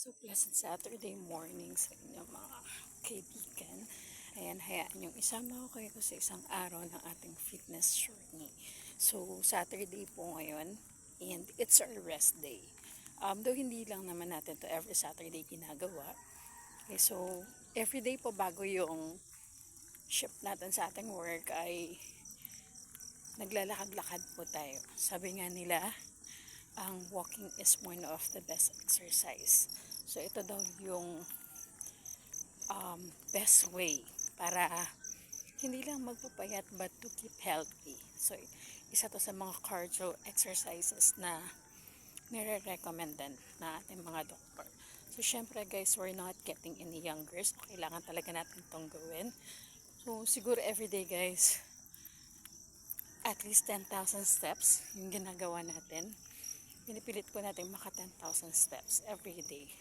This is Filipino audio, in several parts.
So, pleasant Saturday morning sa inyo mga kaibigan. Ayan, hayaan yung isama ko kayo sa isang araw ng ating fitness journey. So, Saturday po ngayon and it's our rest day. Though hindi lang naman natin to every Saturday ginagawa. Okay, so, every day po bago yung shift natin sa ating work ay naglalakad-lakad po tayo. Sabi nga nila, ang walking is one of the best exercise. So, ito daw yung best way para hindi lang magpapayat but to keep healthy. So, isa to sa mga cardio exercises na nire-recommendan na ating mga doktor. So, syempre guys, we're not getting any younger. So, kailangan talaga natin itong gawin. So, siguro everyday guys, at least 10,000 steps yung ginagawa natin. Pinipilit po natin maka 10,000 steps every day.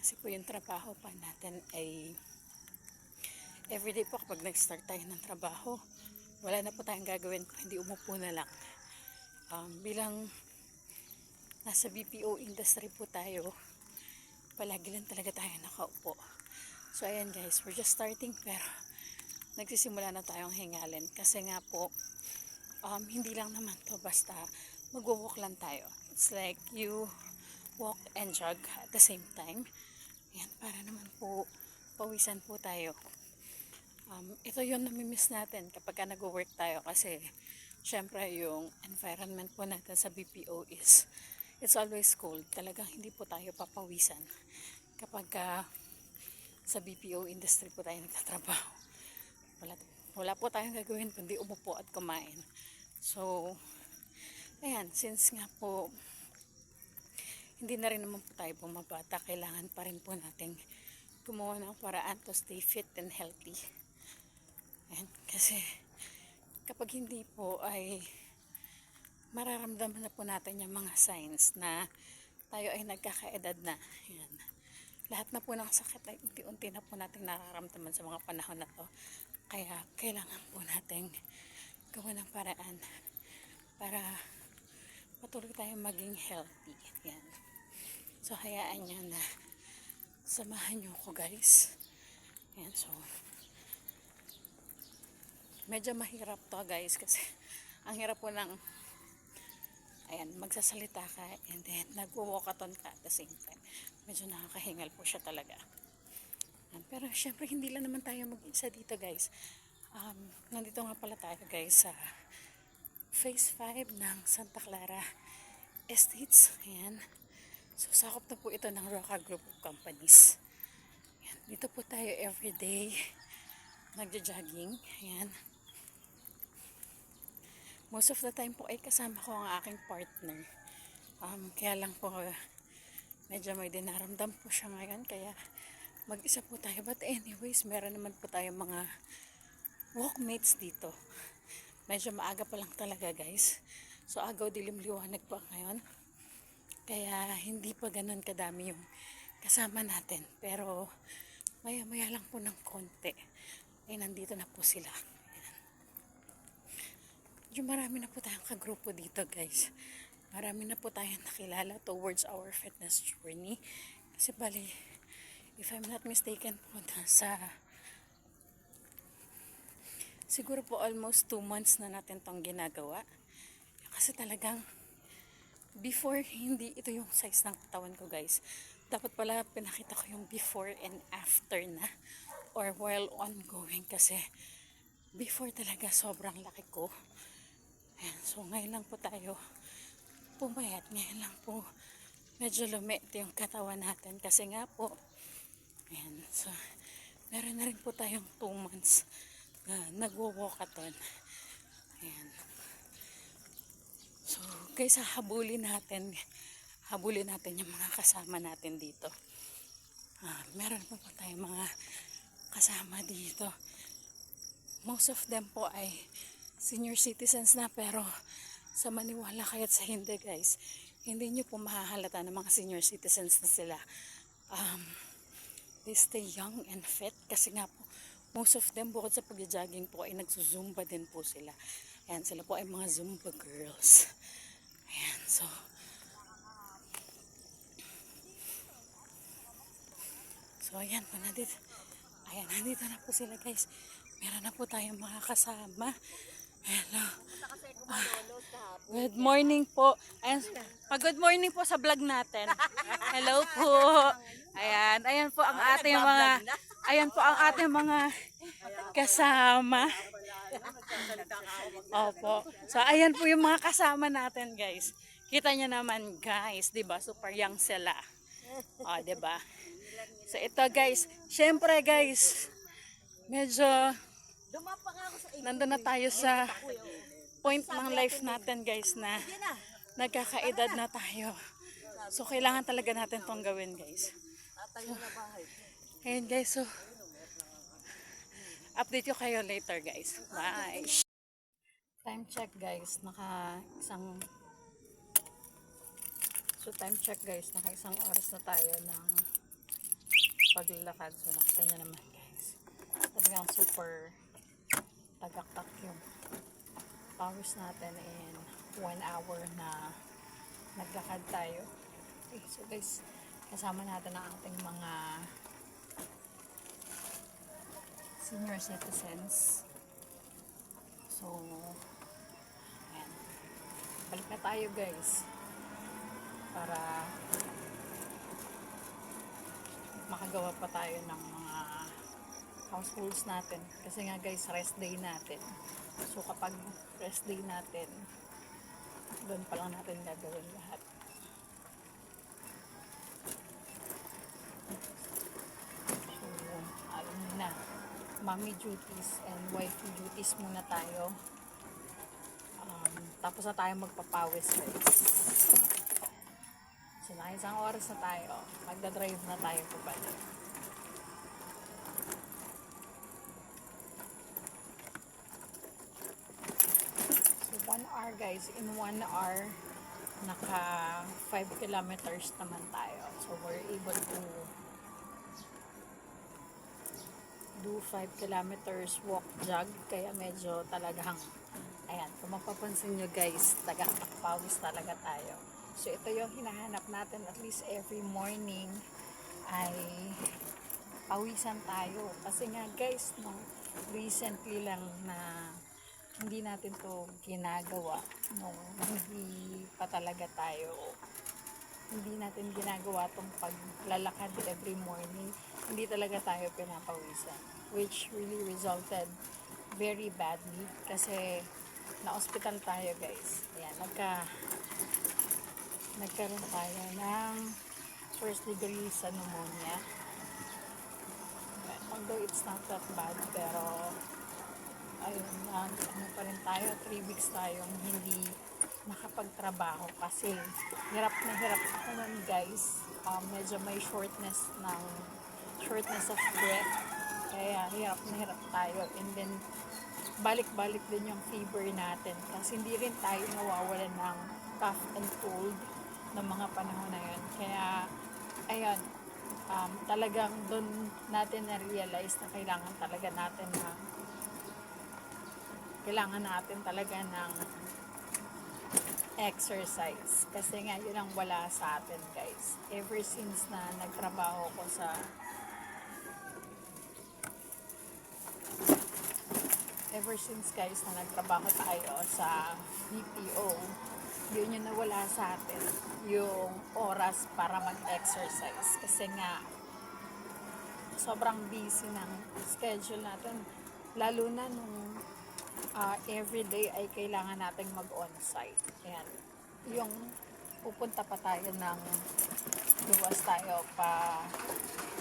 Kasi po yung trabaho pa natin ay everyday po kapag nag-start tayo ng trabaho, wala na po tayong gagawin kung hindi umupo na lang. Bilang nasa BPO industry po tayo, palagi lang talaga tayo nakaupo. So ayan guys, we're just starting pero nagsisimula na tayong hingalin. Kasi nga po, hindi lang naman to basta magwo-walk lang tayo. It's like you walk and jog at the same time. Ayan, para naman po pawisan po tayo. Ito yung namimiss natin kapag nag-work tayo kasi syempre yung environment po natin sa BPO is it's always cold. Talagang hindi po tayo papawisan kapag sa BPO industry po tayo nagtatrabaho. Wala po tayong gagawin kundi umupo at kumain. So, ayan, since nga po hindi na rin naman po tayo bumabata, kailangan pa rin po nating gumawa ng paraan to stay fit and healthy. Ayan, kasi kapag hindi po ay mararamdaman na po natin yung mga signs na tayo ay nagkakaedad na. Ayan. Lahat na po ng sakit ay unti-unti na po nating nararamdaman sa mga panahon na to. Kaya kailangan po nating gawa ng paraan para patuloy tayong maging healthy. Yan. So, hayaan nyo na samahan nyo ko guys. Yan. So, medyo mahirap to guys kasi ang hirap po ng magsasalita ka and then nagwo-walkathon ka at the same time. Medyo nakakahingal po siya talaga. Yan. Pero syempre hindi lang naman tayo mag-isa dito guys. Nandito nga pala tayo guys sa Phase 5 ng Santa Clara Estates. Ayan. So, sakop na po ito ng Roca Group of Companies. Ayan. Dito po tayo everyday nagja-jogging. Ayan. Most of the time po ay kasama ko ang aking partner. Kaya lang po medyo may dinaramdam po siya ngayon. Kaya mag-isa po tayo. But anyways, meron naman po tayo mga walkmates dito. Medyo maaga pa lang talaga guys. So agaw dilim liwanag pa ngayon. Kaya hindi pa ganun kadami yung kasama natin. Pero maya-maya lang po ng konti. Ay nandito na po sila. Ayan. Medyo marami na po tayong kagrupo dito guys. Marami na po tayong nakilala towards our fitness journey. Kasi bali, if I'm not mistaken po, siguro po almost 2 months na natin tong ginagawa. Kasi talagang before, hindi ito yung size ng katawan ko guys. Dapat pala pinakita ko yung before and after na or while ongoing kasi before talaga sobrang laki ko. Ayan, so ngayon lang po tayo pumayat. Ngayon lang po medyo lumit yung katawan natin kasi nga po ayan, so meron na rin po tayong 2 months na nagwo-walkathon. Ayan. So, guys, habulin natin yung mga kasama natin dito. Meron po tayong mga kasama dito. Most of them po ay senior citizens na pero sa maniwala kaya't sa hindi guys, hindi nyo po mahahalata ng mga senior citizens na sila. They stay young and fit kasi nga po most of them bukod sa pag-jogging po ay nagsusumba din po sila. Ayan, sila po ay mga Zumba girls. Ayan, so So, ayan po, nandito. Ayan, nandito na po sila, guys. Meron na po tayong mga kasama. Hello. Good morning po. Ayan, good morning po sa vlog natin. Hello po. Ayan, ayan po ang ating mga kasama. Opo. So, ayan po yung mga kasama natin, guys. Kita nyo naman, guys, 'di ba? Super young sila. 'Di ba? So, ito, guys. Syempre, guys, medyo nandun na tayo sa point ng life natin, guys, na nagkakaedad na tayo. So, kailangan talaga natin tong gawin, guys. So, ayan, guys. So, update ko kayo later, guys. Bye. Time check, guys. Time check, guys. Naka isang oras na tayo ng paglalakad. So, nakita nyo naman, guys. Talagang super tagaktak yung powers natin in 1 hour na naglakad tayo. Okay, so guys, kasama natin ang ating mga senior citizens. So, ayan. Balik na tayo, guys, para makagawa pa tayo ng mga households natin. Kasi nga, guys, rest day natin. So, kapag rest day natin, doon pa lang natin gagawin lahat. So, alam niyo na, mommy duties and wifey duties muna tayo. Tapos na tayo magpapawis, guys. So, na isang oras na tayo. Magdadrive na tayo pabalik. So, 1 hour, guys. In 1 hour, naka 5 kilometers naman tayo. So, we're able to do 5 kilometers walk jog. Kaya medyo talagang, ayan, kung mapapansin nyo, guys, tagakpawis talaga tayo. So, ito yung hinahanap natin at least every morning ay pawisan tayo. Kasi nga, guys, no, recently lang na hindi natin to ginagawa. No, hindi pa talaga tayo, hindi natin ginagawa tong paglalakad every morning. Hindi talaga tayo pinapawisan. Which really resulted very badly. Kasi na-hospital tayo, guys. Ayan, nagkaroon tayo ng first degree sa pneumonia. Although it's not that bad, pero ayun, ano pa rin tayo, 3 weeks tayong hindi nakapagtrabaho kasi hirap ako nun, guys. Medyo may shortness of breath, kaya hirap tayo, and then balik-balik din yung fever natin kasi hindi rin tayo nawawalan ng cough and cold ng mga panahon na yun. Kaya ayun, talagang doon natin na-realize na kailangan natin talaga ng exercise. Kasi nga, yun ang wala sa atin, guys. Ever since na nagtrabaho ko guys, na nagtrabaho tayo sa BPO, yun yung nawala sa atin, yung oras para mag-exercise. Kasi nga, sobrang busy ng schedule natin. Lalo na nung everyday ay kailangan nating mag-on-site. Ayan. Yung pupunta pa tayo luwas tayo pa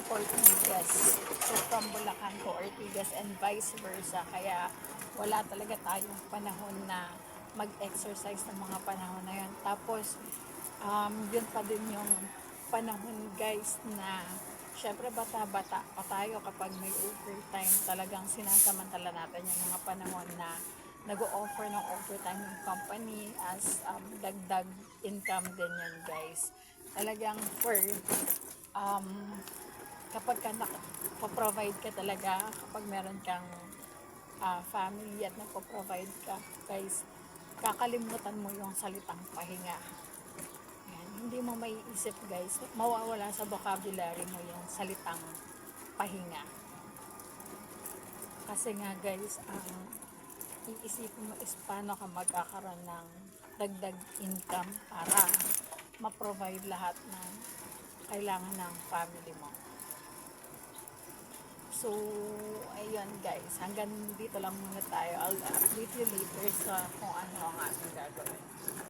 Ortigas. So, from Bulacan to Ortigas and vice versa. Kaya, wala talaga tayong panahon na mag-exercise ng mga panahon na yun. Tapos, yun pa din yung panahon, guys, na syempre bata-bata pa tayo. Kapag may overtime, talagang sinasamantala natin yung mga panahon na nag-o-offer ng overtime ng company as dagdag income din yan, guys. Talagang kapag nagpo-provide ka talaga, kapag meron kang family at nagpo-provide ka, guys, kakalimutan mo yung salitang pahinga. Ayan, hindi mo maiisip guys, mawawala sa vocabulary mo yung salitang pahinga. Kasi nga guys, ang iisipin mo is paano ka magkakaroon ng dagdag income para ma-provide lahat ng kailangan ng family mo. So, ayun guys, hanggang dito lang muna tayo. I'll update you later sa kung ano ang ating gagawin.